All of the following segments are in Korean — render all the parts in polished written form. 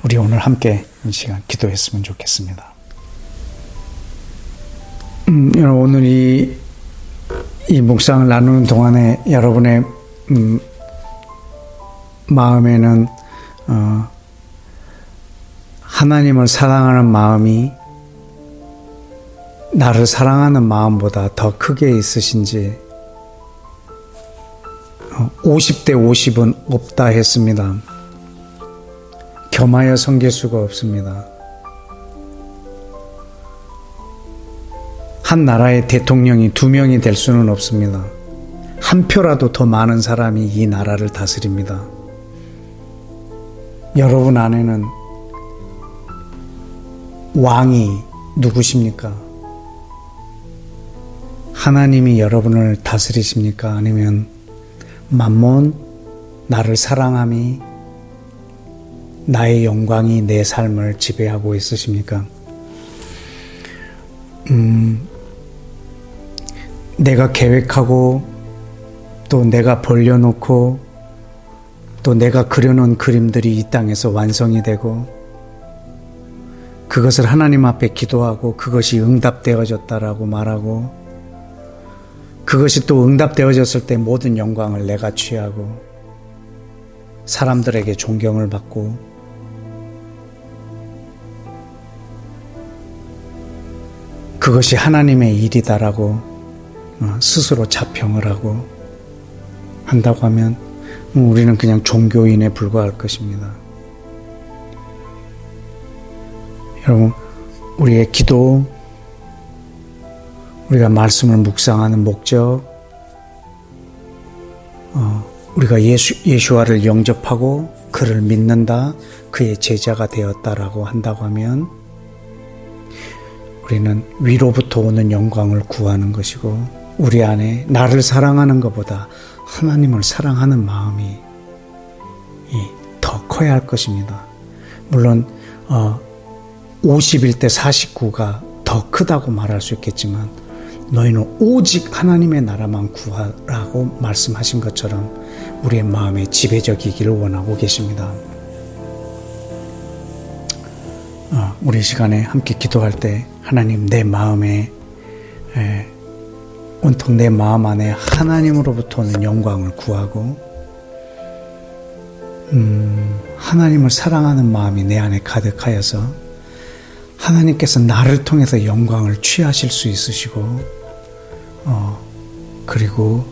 우리 오늘 함께 이 시간 기도했으면 좋겠습니다. 여러분, 오늘 이 묵상을 나누는 동안에 여러분의 마음에는 하나님을 사랑하는 마음이 나를 사랑하는 마음보다 더 크게 있으신지 50대 50은 없다 했습니다. 겸하여 섬길 수가 없습니다. 한 나라의 대통령이 2명이 될 수는 없습니다. 한 표라도 더 많은 사람이 이 나라를 다스립니다. 여러분 안에는 왕이 누구십니까? 하나님이 여러분을 다스리십니까? 아니면 만몬, 나를 사랑함이, 나의 영광이 내 삶을 지배하고 있으십니까? 내가 계획하고 또 내가 벌려놓고 또 내가 그려놓은 그림들이 이 땅에서 완성이 되고 그것을 하나님 앞에 기도하고 그것이 응답되어졌다라고 말하고 그것이 또 응답되어졌을 때 모든 영광을 내가 취하고 사람들에게 존경을 받고 그것이 하나님의 일이다라고 스스로 자평을 하고 한다고 하면 우리는 그냥 종교인에 불과할 것입니다. 여러분, 우리의 기도, 우리가 말씀을 묵상하는 목적, 우리가 예수와를 영접하고 그를 믿는다, 그의 제자가 되었다라고 한다고 하면 우리는 위로부터 오는 영광을 구하는 것이고 우리 안에 나를 사랑하는 것보다 하나님을 사랑하는 마음이 더 커야 할 것입니다. 물론 51대 49가 더 크다고 말할 수 있겠지만 너희는 오직 하나님의 나라만 구하라고 말씀하신 것처럼 우리의 마음에 지배적이기를 원하고 계십니다. 우리 시간에 함께 기도할 때 하나님, 내 마음에 온통 내 마음 안에 하나님으로부터 오는 영광을 구하고 하나님을 사랑하는 마음이 내 안에 가득하여서 하나님께서 나를 통해서 영광을 취하실 수 있으시고 그리고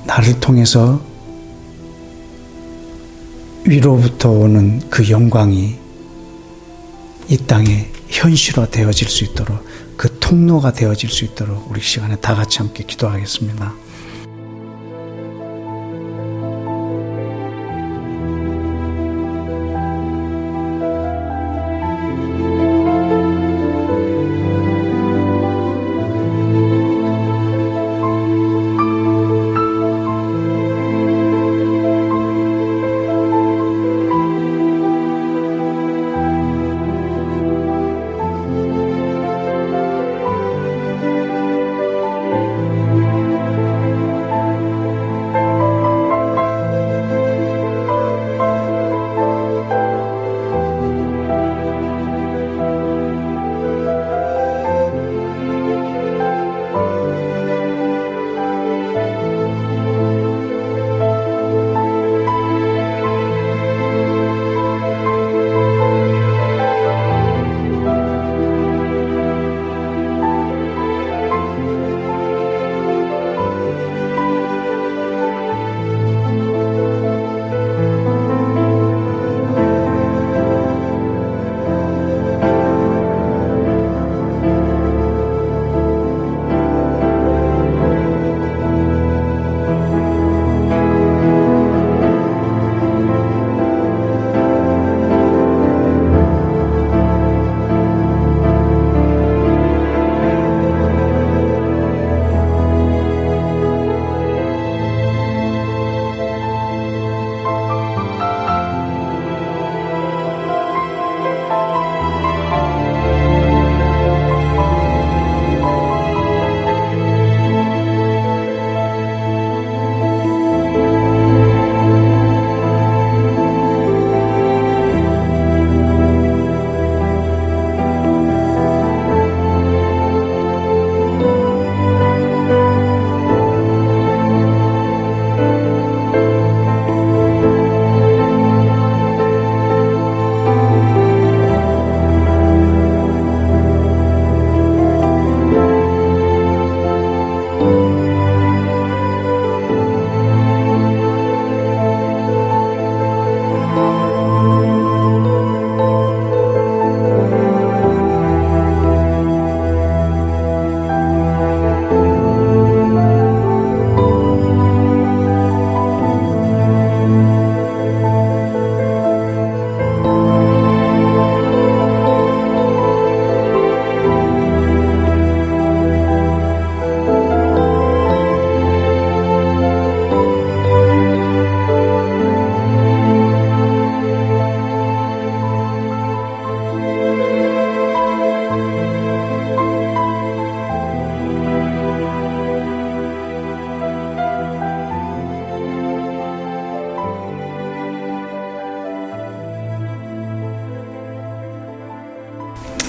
나를 통해서 위로부터 오는 그 영광이 이 땅에 현실화 되어질 수 있도록 그 통로가 되어질 수 있도록 우리 시간에 다 같이 함께 기도하겠습니다.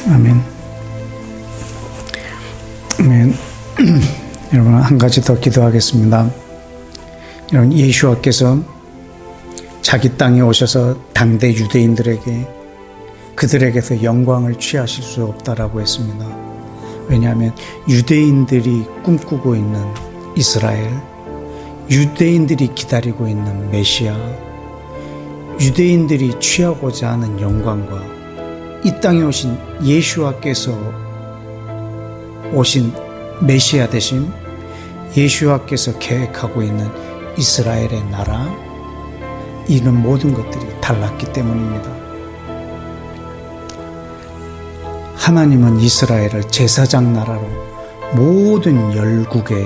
아멘. 아멘. 여러분, 한 가지 더 기도하겠습니다. 여러분, 예수와께서 자기 땅에 오셔서 당대 유대인들에게 그들에게서 영광을 취하실 수 없다라고 했습니다. 왜냐하면 유대인들이 꿈꾸고 있는 이스라엘, 유대인들이 기다리고 있는 메시아, 유대인들이 취하고자 하는 영광과 이 땅에 오신 예수와께서 오신 메시아 대신 예수와께서 계획하고 있는 이스라엘의 나라, 이런 모든 것들이 달랐기 때문입니다. 하나님은 이스라엘을 제사장 나라로 모든 열국에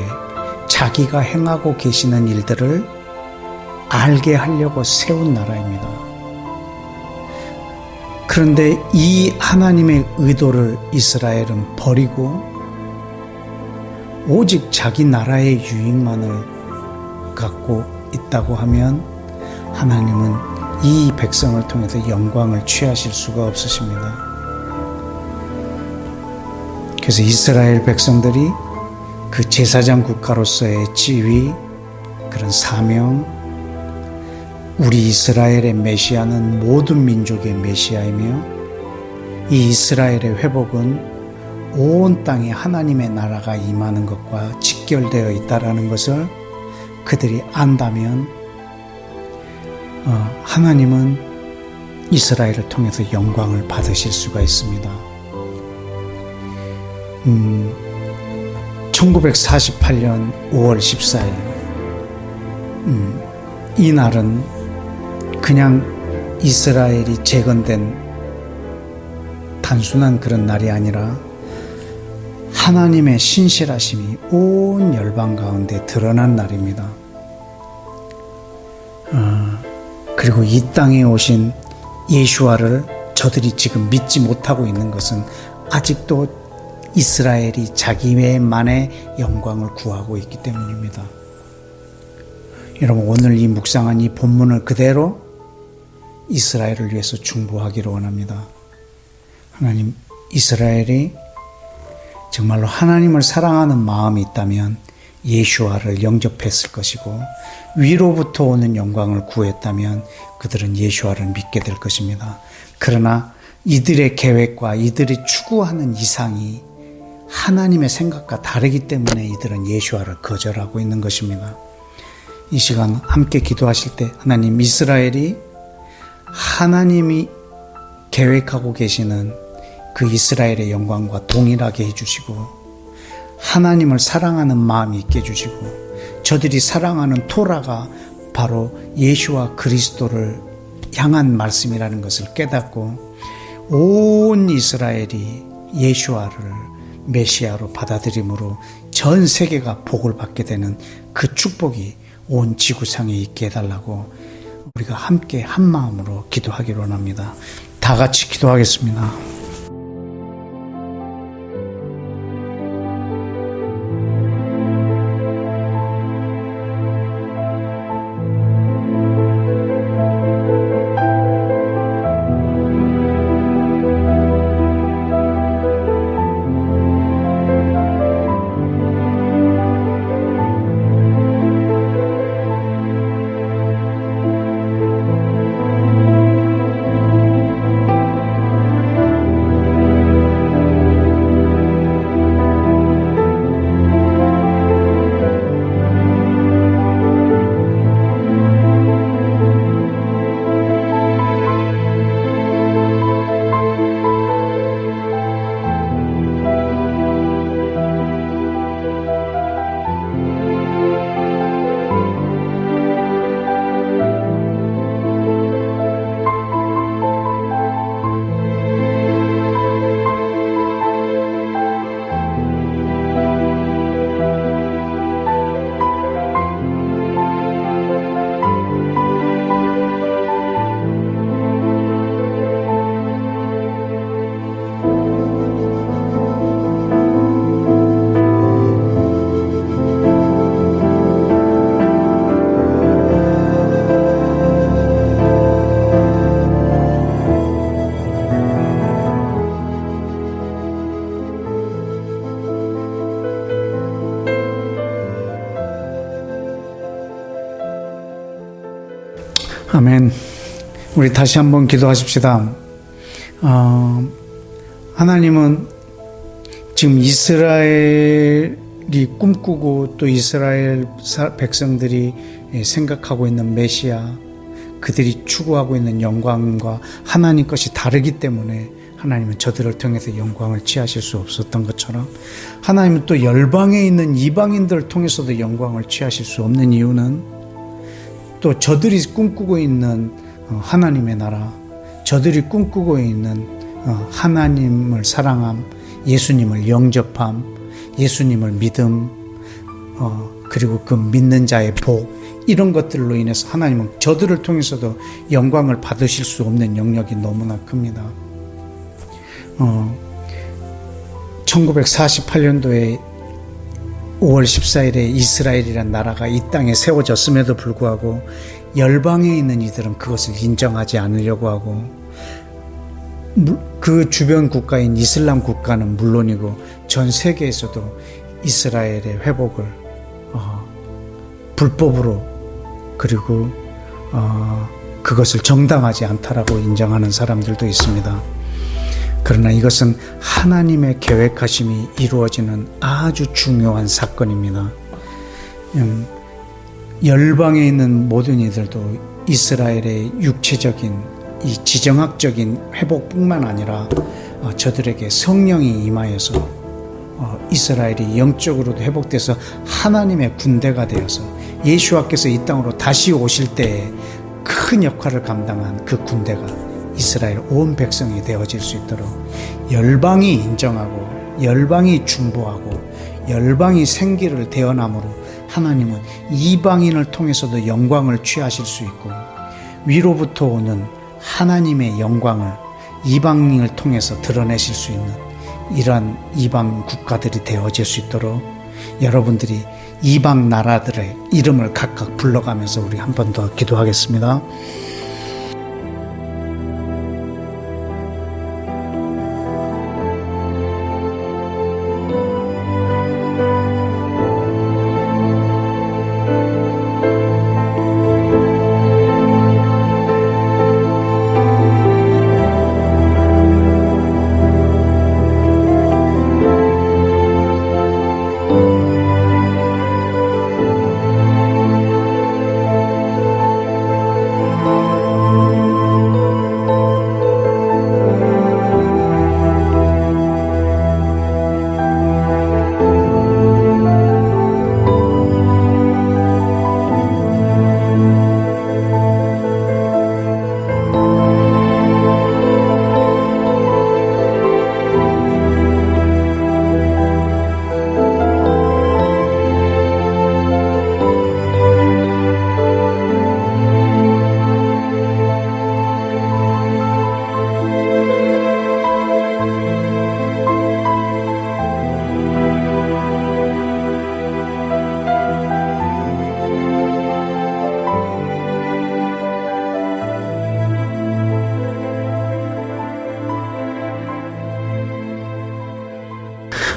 자기가 행하고 계시는 일들을 알게 하려고 세운 나라입니다. 그런데 이 하나님의 의도를 이스라엘은 버리고 오직 자기 나라의 유익만을 갖고 있다고 하면 하나님은 이 백성을 통해서 영광을 취하실 수가 없으십니다. 그래서 이스라엘 백성들이 그 제사장 국가로서의 지위, 그런 사명, 우리 이스라엘의 메시아는 모든 민족의 메시아이며 이 이스라엘의 회복은 온 땅에 하나님의 나라가 임하는 것과 직결되어 있다는 것을 그들이 안다면 하나님은 이스라엘을 통해서 영광을 받으실 수가 있습니다. 1948년 5월 14일 이 날은 그냥 이스라엘이 재건된 단순한 그런 날이 아니라 하나님의 신실하심이 온 열방 가운데 드러난 날입니다. 그리고 이 땅에 오신 예수와를 저들이 지금 믿지 못하고 있는 것은 아직도 이스라엘이 자기만의 영광을 구하고 있기 때문입니다. 여러분, 오늘 이 묵상한 이 본문을 그대로 이스라엘을 위해서 중보하기를 원합니다. 하나님, 이스라엘이 정말로 하나님을 사랑하는 마음이 있다면 예수와를 영접했을 것이고 위로부터 오는 영광을 구했다면 그들은 예수와를 믿게 될 것입니다. 그러나 이들의 계획과 이들이 추구하는 이상이 하나님의 생각과 다르기 때문에 이들은 예수와를 거절하고 있는 것입니다. 이 시간 함께 기도하실 때 하나님, 이스라엘이 하나님이 계획하고 계시는 그 이스라엘의 영광과 동일하게 해주시고 하나님을 사랑하는 마음이 있게 해주시고 저들이 사랑하는 토라가 바로 예수와 그리스도를 향한 말씀이라는 것을 깨닫고 온 이스라엘이 예수와를 메시아로 받아들임으로 전 세계가 복을 받게 되는 그 축복이 온 지구상에 있게 해달라고 우리가 함께 한 마음으로 기도하기로 합니다. 다 같이 기도하겠습니다. 우리 다시 한번 기도하십시다. 하나님은 지금 이스라엘이 꿈꾸고 또 이스라엘 백성들이 생각하고 있는 메시아, 그들이 추구하고 있는 영광과 하나님 것이 다르기 때문에 하나님은 저들을 통해서 영광을 취하실 수 없었던 것처럼, 하나님은 또 열방에 있는 이방인들을 통해서도 영광을 취하실 수 없는 이유는 또 저들이 꿈꾸고 있는 하나님의 나라, 저들이 꿈꾸고 있는 하나님을 사랑함, 예수님을 영접함, 예수님을 믿음, 그리고 그 믿는 자의 복, 이런 것들로 인해서 하나님은 저들을 통해서도 영광을 받으실 수 없는 영역이 너무나 큽니다. 1948년도에 5월 14일에 이스라엘이라는 나라가 이 땅에 세워졌음에도 불구하고 열방에 있는 이들은 그것을 인정하지 않으려고 하고, 그 주변 국가인 이슬람 국가는 물론이고 전 세계에서도 이스라엘의 회복을 불법으로, 그리고 그것을 정당하지 않다라고 인정하는 사람들도 있습니다. 그러나 이것은 하나님의 계획하심이 이루어지는 아주 중요한 사건입니다. 열방에 있는 모든 이들도 이스라엘의 육체적인 이 지정학적인 회복뿐만 아니라 저들에게 성령이 임하여서 이스라엘이 영적으로도 회복돼서 하나님의 군대가 되어서 예수와께서 이 땅으로 다시 오실 때에 큰 역할을 감당한 그 군대가 이스라엘 온 백성이 되어질 수 있도록 열방이 인정하고 열방이 중보하고 열방이 생기를 대언함으로 하나님은 이방인을 통해서도 영광을 취하실 수 있고, 위로부터 오는 하나님의 영광을 이방인을 통해서 드러내실 수 있는 이러한 이방 국가들이 되어질 수 있도록 여러분들이 이방 나라들의 이름을 각각 불러가면서 우리 한 번 더 기도하겠습니다.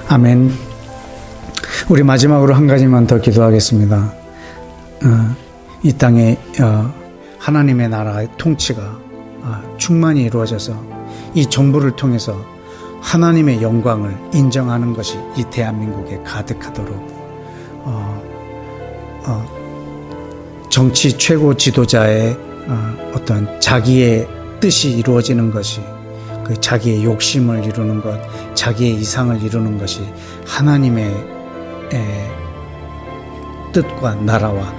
아멘. 우리 마지막으로 한 가지만 더 기도하겠습니다. 이 땅에 하나님의 나라의 통치가 충만히 이루어져서 이 정부를 통해서 하나님의 영광을 인정하는 것이 이 대한민국에 가득하도록 정치 최고 지도자의 어떤 자기의 뜻이 이루어지는 것이, 그 자기의 욕심을 이루는 것, 자기의 이상을 이루는 것이 하나님의 뜻과 나라와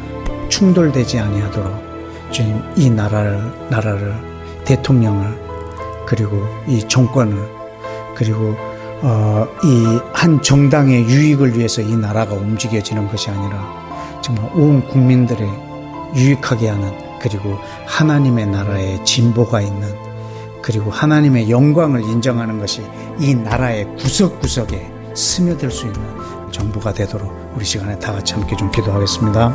충돌되지 아니하도록 주님, 이 나라를 대통령을, 그리고 이 정권을, 그리고 이 한 정당의 유익을 위해서 이 나라가 움직여지는 것이 아니라 정말 온 국민들의 유익하게 하는, 그리고 하나님의 나라에 진보가 있는, 그리고 하나님의 영광을 인정하는 것이 이 나라의 구석구석에 스며들 수 있는 정부가 되도록 우리 시간에 다 같이 함께 좀 기도하겠습니다.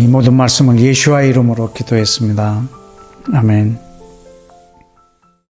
이 모든 말씀을 예수와 이름으로 기도했습니다. 아멘.